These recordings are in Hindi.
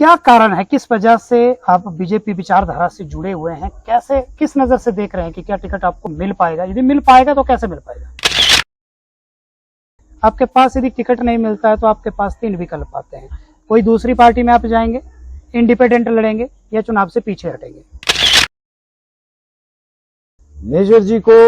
क्या कारण है, किस वजह से आप बीजेपी विचारधारा से जुड़े हुए हैं? कैसे, किस नजर से देख रहे हैं कि क्या टिकट आपको मिल पाएगा? यदि मिल पाएगा तो कैसे मिल पाएगा? आपके पास यदि टिकट नहीं मिलता है तो आपके पास 3 विकल्प आते हैं। कोई दूसरी पार्टी में आप जाएंगे, इंडिपेंडेंट लड़ेंगे या चुनाव से पीछे हटेंगे। मेजर जी को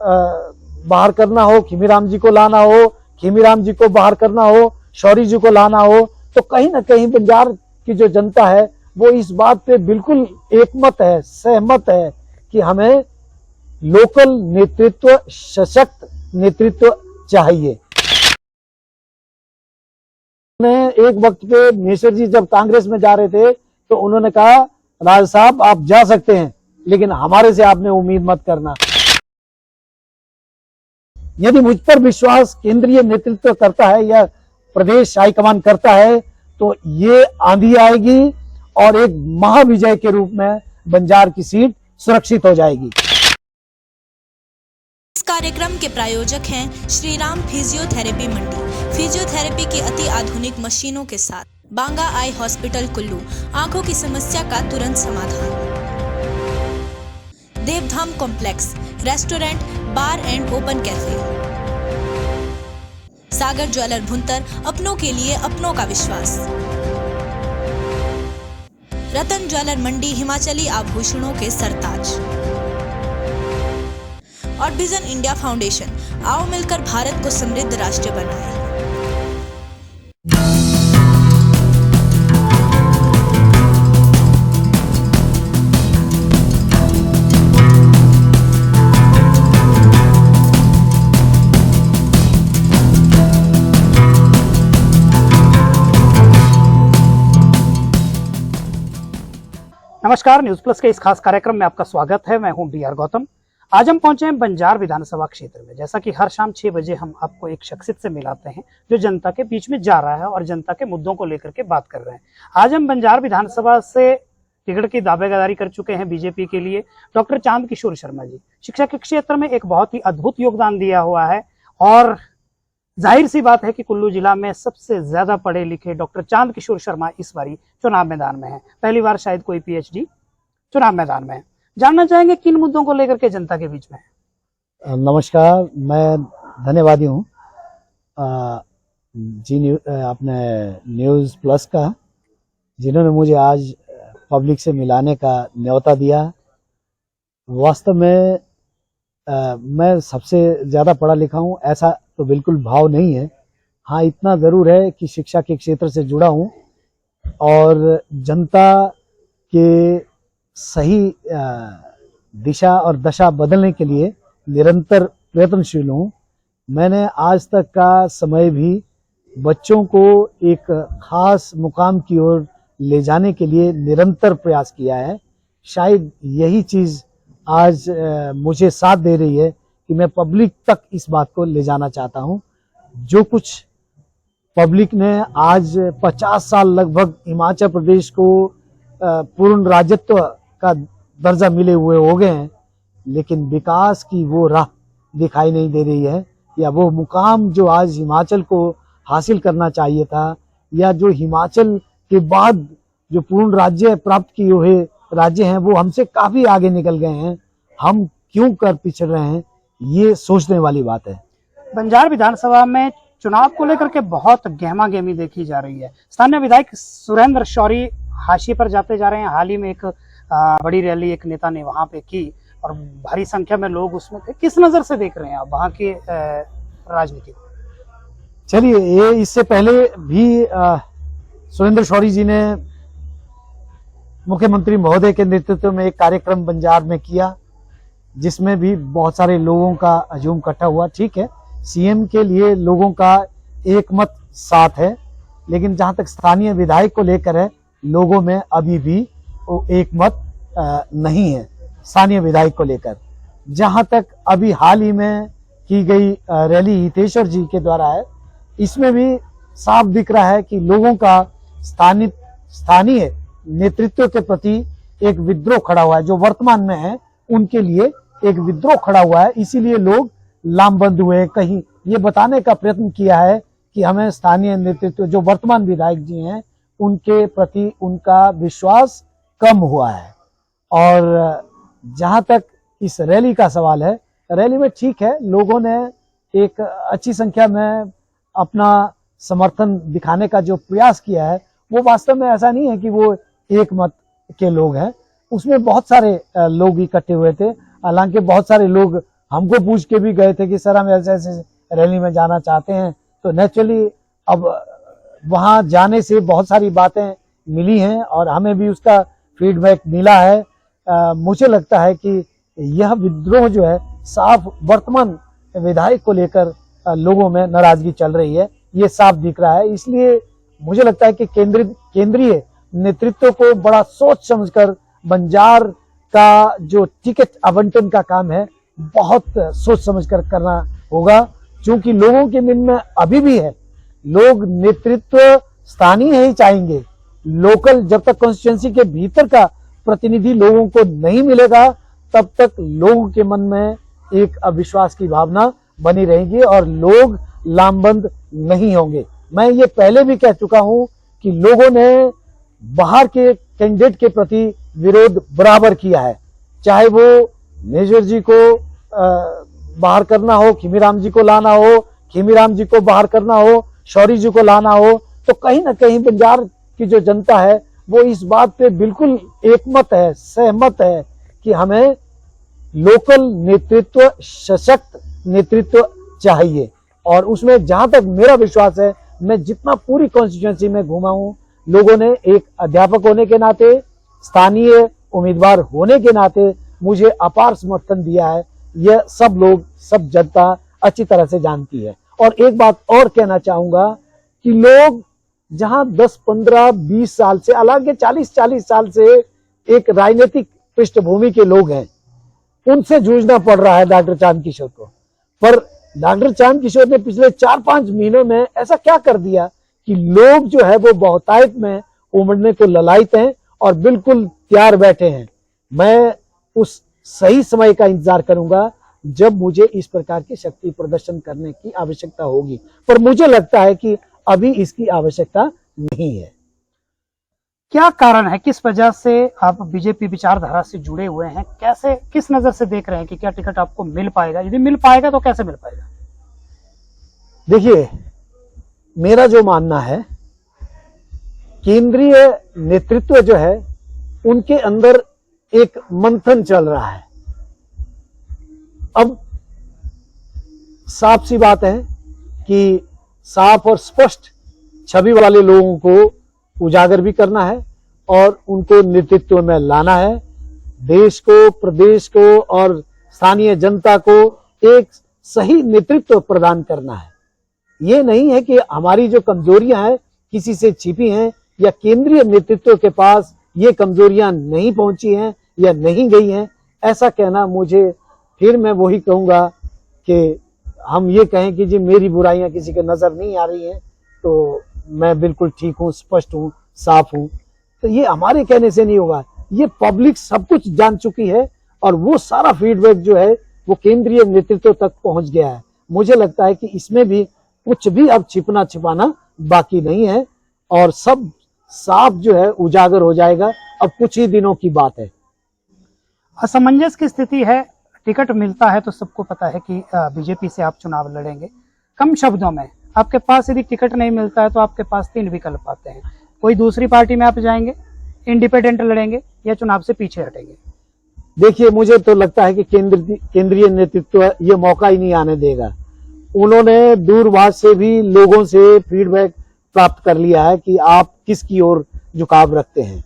बाहर करना हो, खीमीराम जी को लाना हो, खीमीराम जी को बाहर करना हो, शौरी जी को लाना हो, तो कहीं ना कहीं बंजार की जो जनता है वो इस बात पे बिल्कुल एकमत है, सहमत है कि हमें लोकल नेतृत्व, सशक्त नेतृत्व चाहिए। एक वक्त पे मेजर जी जब कांग्रेस में जा रहे थे तो उन्होंने कहा, राज साहब आप जा सकते हैं लेकिन हमारे से आपने उम्मीद मत करना। यदि मुझ पर विश्वास केंद्रीय नेतृत्व करता है या प्रदेश हाईकमान करता है तो ये आंधी आएगी और एक महाविजय के रूप में बंजार की सीट सुरक्षित हो जाएगी। इस कार्यक्रम के प्रायोजक हैं श्रीराम फिजियोथेरेपी मंडी। फिजियोथेरेपी की अति आधुनिक मशीनों के साथ बांगा आई हॉस्पिटल कुल्लू, आंखों की समस्या का तुरंत समाधान। Devdham complex, restaurant, bar and open cafe. Sagar jeweller Bhuntar, अपनों के लिए अपनों का विश्वास। रतन ज्वेलर मंडी, हिमाचली आभूषणों के सरताज। और विजन इंडिया फाउंडेशन, आओ मिलकर भारत को समृद्ध राष्ट्र बनाएं। नमस्कार, न्यूज प्लस के इस खास कार्यक्रम में आपका स्वागत है। मैं हूं BR गौतम। आज हम पहुंचे हैं बंजार विधानसभा क्षेत्र में। जैसा कि हर शाम 6 बजे हम आपको एक शख्सियत से मिलाते हैं जो जनता के बीच में जा रहा है और जनता के मुद्दों को लेकर के बात कर रहे हैं। आज हम बंजार विधानसभा से टिकट की दावेदारी कर चुके हैं बीजेपी के लिए डॉक्टर चांद किशोर शर्मा जी। शिक्षा के क्षेत्र में एक बहुत ही अद्भुत योगदान दिया हुआ है और जाहिर सी बात है कि कुल्लू जिला में सबसे ज्यादा पढ़े लिखे डॉक्टर चांद किशोर शर्मा इस बारी चुनाव मैदान में है। पहली बार शायद कोई PhD चुनाव मैदान में है। जानना चाहेंगे किन मुद्दों को लेकर के जनता के बीच में है। नमस्कार, मैं धन्यवादी हूँ अपने न्यूज प्लस का, जिन्होंने मुझे आज पब्लिक से मिलाने का न्योता दिया। वास्तव में मैं सबसे ज़्यादा पढ़ा लिखा हूँ ऐसा तो बिल्कुल भाव नहीं है। हाँ, इतना ज़रूर है कि शिक्षा के क्षेत्र से जुड़ा हूँ और जनता के सही दिशा और दशा बदलने के लिए निरंतर प्रयत्नशील हूँ। मैंने आज तक का समय भी बच्चों को एक खास मुकाम की ओर ले जाने के लिए निरंतर प्रयास किया है। शायद यही चीज़ आज मुझे साथ दे रही है कि मैं पब्लिक तक इस बात को ले जाना चाहता हूँ। जो कुछ पब्लिक ने आज 50 साल लगभग हिमाचल प्रदेश को पूर्ण राज्यत्व का दर्जा मिले हुए हो गए हैं, लेकिन विकास की वो राह दिखाई नहीं दे रही है, या वो मुकाम जो आज हिमाचल को हासिल करना चाहिए था, या जो हिमाचल के बाद जो पूर्ण राज्य प्राप्त किए हुए राज्य हैं वो हमसे काफी आगे निकल गए हैं। हम क्यों कर पिछड़ रहे हैं, ये सोचने वाली बात है। बंजार विधानसभा में चुनाव को लेकर के बहुत गहमा गहमी देखी जा रही है। स्थानीय विधायक सुरेंद्र शौरी हाशिए पर जाते जा रहे हैं। हाल ही में एक बड़ी रैली एक नेता ने वहां पे की और भारी संख्या में लोग उसमें थे। किस नजर से देख रहे हैं आप वहां की राजनीति? चलिए, ये इससे पहले भी सुरेंद्र शौरी जी ने मुख्यमंत्री महोदय के नेतृत्व में एक कार्यक्रम बंजार में किया, जिसमें भी बहुत सारे लोगों का हजूम इकट्ठा हुआ। ठीक है, CM के लिए लोगों का एक मत साथ है, लेकिन जहां तक स्थानीय विधायक को लेकर है, लोगों में अभी भी वो एक मत नहीं है स्थानीय विधायक को लेकर। जहां तक अभी हाल ही में की गई रैली हितेश्वर जी के द्वारा है, इसमें भी साफ दिख रहा है कि लोगों का स्थानीय नेतृत्व के प्रति एक विद्रोह खड़ा हुआ है। जो वर्तमान में है उनके लिए एक विद्रोह खड़ा हुआ है, इसीलिए लोग लामबंद हुए। कहीं ये बताने का प्रयत्न किया है कि हमें स्थानीय नेतृत्व जो वर्तमान विधायक जी हैं उनके प्रति उनका विश्वास कम हुआ है। और जहां तक इस रैली का सवाल है, रैली में ठीक है, लोगों ने एक अच्छी संख्या में अपना समर्थन दिखाने का जो प्रयास किया है, वो वास्तव में ऐसा नहीं है कि वो एक मत के लोग हैं, उसमें बहुत सारे लोग इकट्ठे हुए थे। हालांकि बहुत सारे लोग हमको पूछ के भी गए थे कि सर हम ऐसे ऐसे रैली में जाना चाहते हैं। तो नेचुरली अब वहां जाने से बहुत सारी बातें मिली हैं और हमें भी उसका फीडबैक मिला है। मुझे लगता है कि यह विद्रोह जो है साफ वर्तमान विधायक को लेकर लोगों में नाराजगी चल रही है, ये साफ दिख रहा है। इसलिए मुझे लगता है कि केंद्रीय नेतृत्व को बड़ा सोच समझकर बंजार का जो टिकट आवंटन का काम है बहुत सोच समझकर करना होगा, क्योंकि लोगों के मन में अभी भी है, लोग नेतृत्व स्थानीय ही चाहेंगे। लोकल जब तक कॉन्स्टिट्यूएंसी के भीतर का प्रतिनिधि लोगों को नहीं मिलेगा, तब तक लोगों के मन में एक अविश्वास की भावना बनी रहेगी और लोग लामबंद नहीं होंगे। मैं ये पहले भी कह चुका हूं कि लोगों ने बाहर के कैंडिडेट के प्रति विरोध बराबर किया है, चाहे वो मेजर जी को बाहर करना हो, खीमीराम जी को लाना हो, खीमीराम जी को बाहर करना हो, शौरी जी को लाना हो। तो कहीं ना कहीं बंजार की जो जनता है वो इस बात पे बिल्कुल एकमत है, सहमत है कि हमें लोकल नेतृत्व, सशक्त नेतृत्व चाहिए। और उसमें जहां तक मेरा विश्वास है, मैं जितना पूरी कॉन्स्टिट्यूएंसी में घूमा हूं, लोगों ने एक अध्यापक होने के नाते, स्थानीय उम्मीदवार होने के नाते मुझे अपार समर्थन दिया है। यह सब लोग, सब जनता अच्छी तरह से जानती है। और एक बात और कहना चाहूंगा कि लोग जहां 10, 15, 20 साल से, हालांकि 40 साल से एक राजनीतिक पृष्ठभूमि के लोग हैं, उनसे जूझना पड़ रहा है डॉक्टर चांद किशोर को। पर डॉक्टर चांद किशोर ने पिछले 4-5 महीनों में ऐसा क्या कर दिया कि लोग जो है वो बहुतायत में उमड़ने को ललायत हैं और बिल्कुल तैयार बैठे हैं। मैं उस सही समय का इंतजार करूंगा जब मुझे इस प्रकार की शक्ति प्रदर्शन करने की आवश्यकता होगी, पर मुझे लगता है कि अभी इसकी आवश्यकता नहीं है। क्या कारण है, किस वजह से आप बीजेपी विचारधारा से जुड़े हुए हैं? कैसे, किस नजर से देख रहे हैं कि क्या टिकट आपको मिल पाएगा? यदि मिल पाएगा तो कैसे मिल पाएगा? देखिए, मेरा जो मानना है, केंद्रीय नेतृत्व जो है उनके अंदर एक मंथन चल रहा है। अब साफ सी बात है कि साफ और स्पष्ट छवि वाले लोगों को उजागर भी करना है और उनको नेतृत्व में लाना है। देश को, प्रदेश को और स्थानीय जनता को एक सही नेतृत्व प्रदान करना है। ये नहीं है कि हमारी जो कमजोरियां हैं किसी से छिपी हैं या केंद्रीय नेतृत्व के पास ये कमजोरियां नहीं पहुंची हैं या नहीं गई हैं। ऐसा कहना, मुझे फिर मैं वही कहूंगा कि हम ये कहें कि जी मेरी बुराइयां किसी के नजर नहीं आ रही हैं तो मैं बिल्कुल ठीक हूं, स्पष्ट हूं, साफ हूं, तो ये हमारे कहने से नहीं होगा। ये पब्लिक सब कुछ जान चुकी है और वो सारा फीडबैक जो है वो केंद्रीय नेतृत्व तक पहुंच गया है। मुझे लगता है कि इसमें भी कुछ भी अब छिपना छिपाना बाकी नहीं है और सब साफ जो है उजागर हो जाएगा। अब कुछ ही दिनों की बात है। असमंजस की स्थिति है, टिकट मिलता है तो सबको पता है कि बीजेपी से आप चुनाव लड़ेंगे। कम शब्दों में, आपके पास यदि टिकट नहीं मिलता है तो आपके पास 3 विकल्प आते हैं। कोई दूसरी पार्टी में आप जाएंगे, इंडिपेंडेंट लड़ेंगे या चुनाव से पीछे हटेंगे? देखिए, मुझे तो लगता है कि केंद्रीय नेतृत्व ये मौका ही नहीं आने देगा। उन्होंने दूरभाष से भी लोगों से फीडबैक प्राप्त कर लिया है कि आप किसकी ओर झुकाव रखते हैं।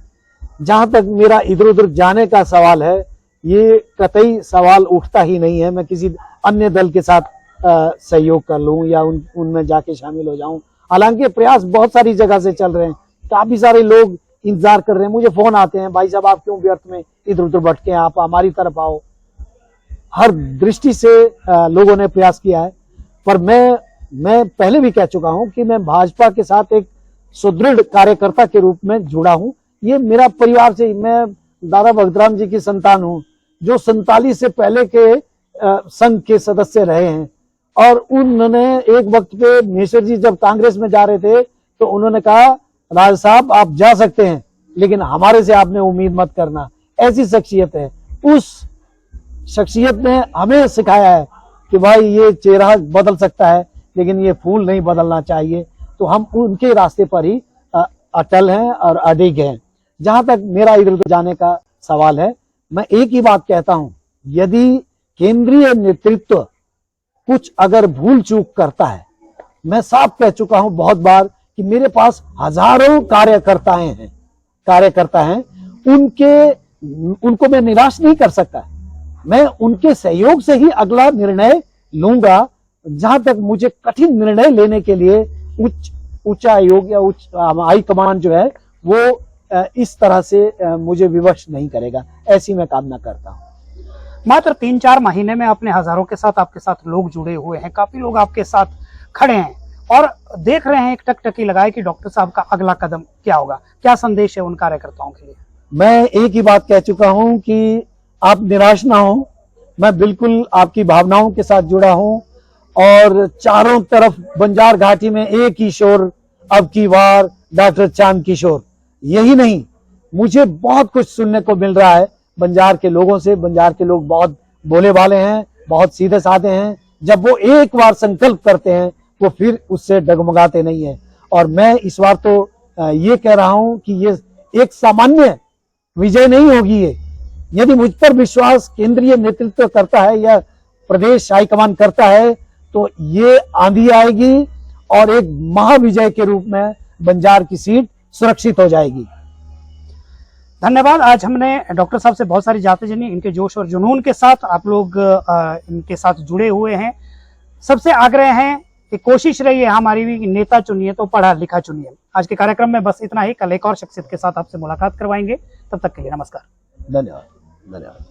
जहां तक मेरा इधर उधर जाने का सवाल है, ये कतई सवाल उठता ही नहीं है। मैं किसी अन्य दल के साथ सहयोग कर लूं या उनमें जाके शामिल हो जाऊं। हालांकि प्रयास बहुत सारी जगह से चल रहे हैं, काफी सारे लोग इंतजार कर रहे हैं। मुझे फोन आते हैं, भाई साहब आप क्यों व्यर्थ में इधर उधर भटके, आप हमारी तरफ आओ। हर दृष्टि से लोगों ने प्रयास किया है, पर मैं पहले भी कह चुका हूं कि मैं भाजपा के साथ एक सुदृढ़ कार्यकर्ता के रूप में जुड़ा हूं। ये मेरा परिवार से, मैं दादा भगतराम जी की संतान हूं जो 47 से पहले के संघ के सदस्य रहे हैं। और उन्होंने एक वक्त पे मेशर जी जब कांग्रेस में जा रहे थे तो उन्होंने कहा राज साहब आप जा सकते हैं, लेकिन हमारे से आपने उम्मीद मत करना। ऐसी शख्सियत है। उस शख्सियत ने हमें सिखाया है कि भाई ये चेहरा बदल सकता है, लेकिन ये फूल नहीं बदलना चाहिए। तो हम उनके रास्ते पर ही अटल हैं और अडिग हैं। जहां तक मेरा इधर उधर जाने का सवाल है, मैं एक ही बात कहता हूं, यदि केंद्रीय नेतृत्व कुछ अगर भूल चूक करता है, मैं साफ कह चुका हूं बहुत बार कि मेरे पास हजारों कार्यकर्ता हैं, उनको मैं निराश नहीं कर सकता। मैं उनके सहयोग से ही अगला निर्णय लूंगा। जहां तक मुझे कठिन निर्णय लेने के लिए उच्च आयोग या उच्च हाईकमान जो है वो इस तरह से मुझे विवश नहीं करेगा, ऐसी मैं कामना करता हूं। मात्र 3-4 महीने में अपने हजारों के साथ आपके साथ लोग जुड़े हुए हैं, काफी लोग आपके साथ खड़े हैं और देख रहे हैं एक टकटकी लगाए कि डॉक्टर साहब का अगला कदम क्या होगा। क्या संदेश है उन कार्यकर्ताओं के लिए? मैं एक ही बात कह चुका हूं कि आप निराश ना हो। मैं बिल्कुल आपकी भावनाओं के साथ जुड़ा हूं और चारों तरफ बंजार घाटी में एक ही शोर, अब की बार डॉक्टर चांद किशोर। यही नहीं, मुझे बहुत कुछ सुनने को मिल रहा है बंजार के लोगों से। बंजार के लोग बहुत भोले भाले हैं, बहुत सीधे साधे हैं। जब वो एक बार संकल्प करते हैं वो फिर उससे डगमगाते नहीं है। और मैं इस बार तो ये कह रहा हूं कि ये एक सामान्य विजय नहीं होगी। ये यदि मुझ पर विश्वास केंद्रीय नेतृत्व करता है या प्रदेश हाईकमान करता है तो ये आंधी आएगी और एक महाविजय के रूप में बंजार की सीट सुरक्षित हो जाएगी। धन्यवाद। आज हमने डॉक्टर साहब से बहुत सारी बातें जानी। इनके जोश और जुनून के साथ आप लोग इनके साथ जुड़े हुए हैं। सबसे आग्रह है कि कोशिश रही है हमारी भी, नेता चुनिए तो पढ़ा लिखा चुनिए। आज के कार्यक्रम में बस इतना ही। कल एक और शख्सियत के साथ आपसे मुलाकात करवाएंगे। तब तक के लिए नमस्कार। धन्यवाद।